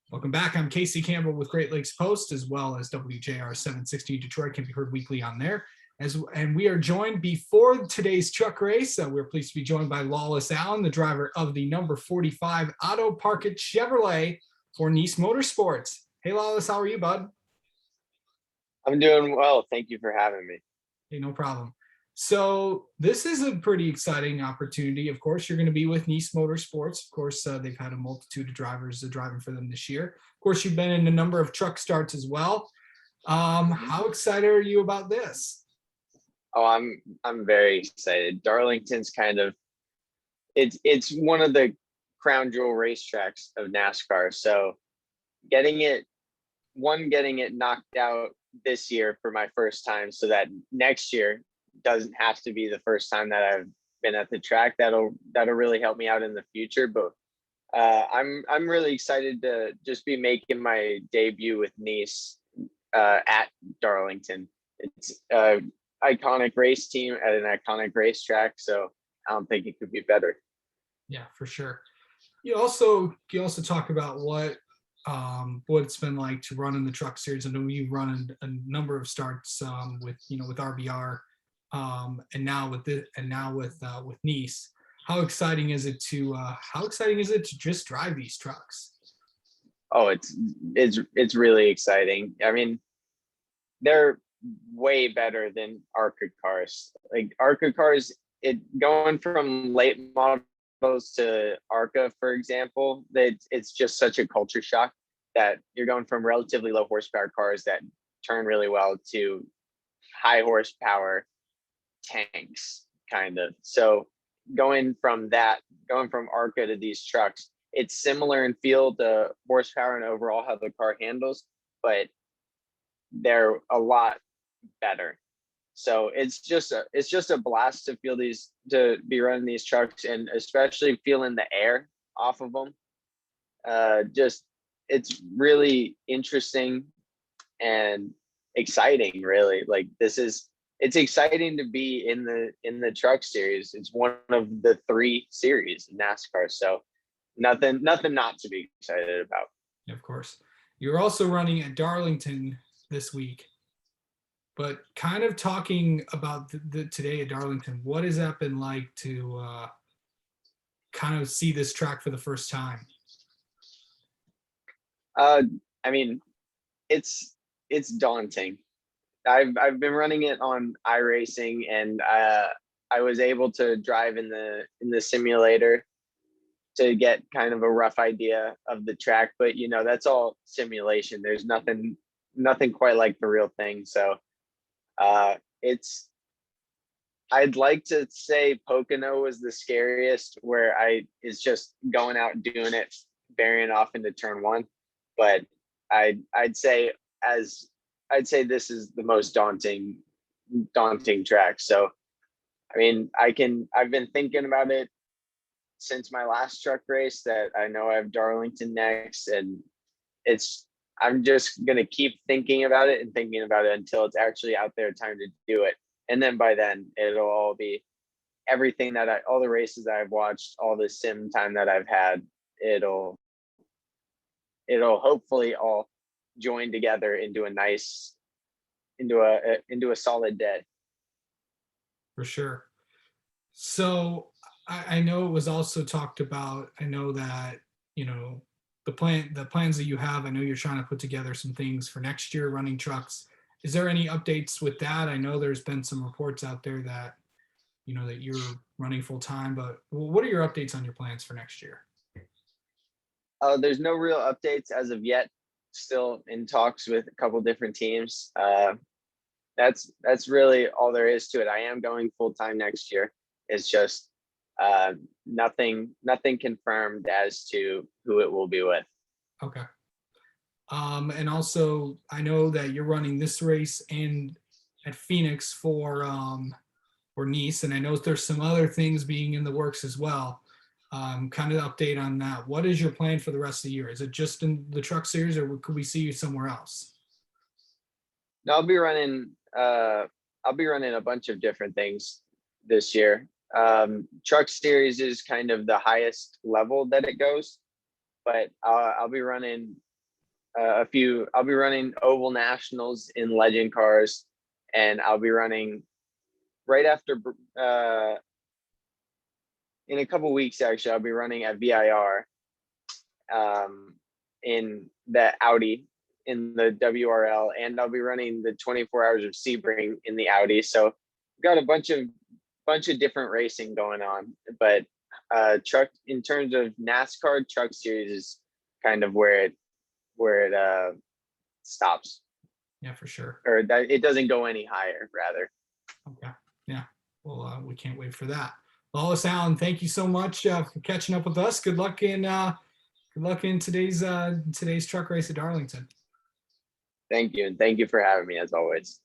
Welcome back. I'm Casey Campbell with Great Lakes Post, as well as WJR 760 Detroit, can be heard weekly on there. And we are joined before today's truck race. We're pleased to be joined by Lawless Allen, the driver of the number 45 Auto Parkett Chevrolet for Nice Motorsports. Hey, Lawless, how are you, bud? I'm doing well. Thank you for having me. Hey, no problem. So this is a pretty exciting opportunity. Of course, you're going to be with Nice Motorsports. Of course, they've had a multitude of drivers driving for them this year. Of course, you've been in a number of truck starts as well. How excited are you about this? Oh, I'm very excited. Darlington's kind of it's one of the crown jewel racetracks of NASCAR. So getting it knocked out this year for my first time, so that next year doesn't have to be the first time that I've been at the track. That'll really help me out in the future. But I'm really excited to just be making my debut with Nice at Darlington. It's an iconic race team at an iconic racetrack, so I don't think it could be better. Yeah, for sure. You also talk about what it's been like to run in the truck series. I know you've run a number of starts with RBR, and now with Nice. How exciting is it to just drive these trucks? Oh, it's really exciting. I mean, they're way better than ARCA cars. Like ARCA cars, it going from late models to ARCA, for example, that it's just such a culture shock that you're going from relatively low horsepower cars that turn really well to high horsepower tanks, kind of. So going from ARCA to these trucks, it's similar in feel to horsepower and overall how the car handles, but they're a lot better. So it's just a blast to be running these trucks, and especially feeling the air off of them. It's really interesting and exciting, really. Like it's exciting to be in the truck series. It's one of the 3 series in NASCAR, so nothing not to be excited about. Of course, you're also running at Darlington this week, but kind of talking about the today at Darlington, what has that been like to kind of see this track for the first time? I mean, it's daunting. I've been running it on iRacing, and I was able to drive in the simulator to get kind of a rough idea of the track, but that's all simulation. There's nothing quite like the real thing. So I'd like to say Pocono was the scariest, where it's just going out and doing it, burying off into turn 1. But I'd say this is the most daunting track. So I mean, I've been thinking about it since my last truck race, that I know I have Darlington next, and I'm just gonna keep thinking about it until it's actually out there, time to do it. And then by then it'll all be everything all the races that I've watched, all the sim time that I've had, it'll hopefully all join together into a solid day. For sure. So I know it was also talked about. I know that the plans that you have. I know you're trying to put together some things for next year running trucks. Is there any updates with that? I know there's been some reports out there that that you're running full time, but what are your updates on your plans for next year? There's no real updates as of yet. Still in talks with a couple different teams. That's really all there is to it. I am going full time next year. It's just nothing confirmed as to who it will be with. Okay. And also, I know that you're running this race and at Phoenix for Nice, and I know there's some other things being in the works as well. Kind of update on that. What is your plan for the rest of the year? Is it just in the truck series, or could we see you somewhere else? No, I'll be running a bunch of different things this year. Truck series is kind of the highest level that it goes, but I'll be running I'll be running Oval Nationals in Legend cars, and I'll be running right after, in a couple weeks, actually, I'll be running at VIR, in the Audi in the WRL, and I'll be running the 24 Hours of Sebring in the Audi. So we've got a bunch of different racing going on, but truck, in terms of NASCAR, Truck Series is kind of where it stops, Yeah, for sure. or that it doesn't go any higher, rather. Okay. Yeah. Well, we can't wait for that. Lawless Allen, thank you so much for catching up with us. Good luck in today's truck race at Darlington. Thank you, and thank you for having me, as always.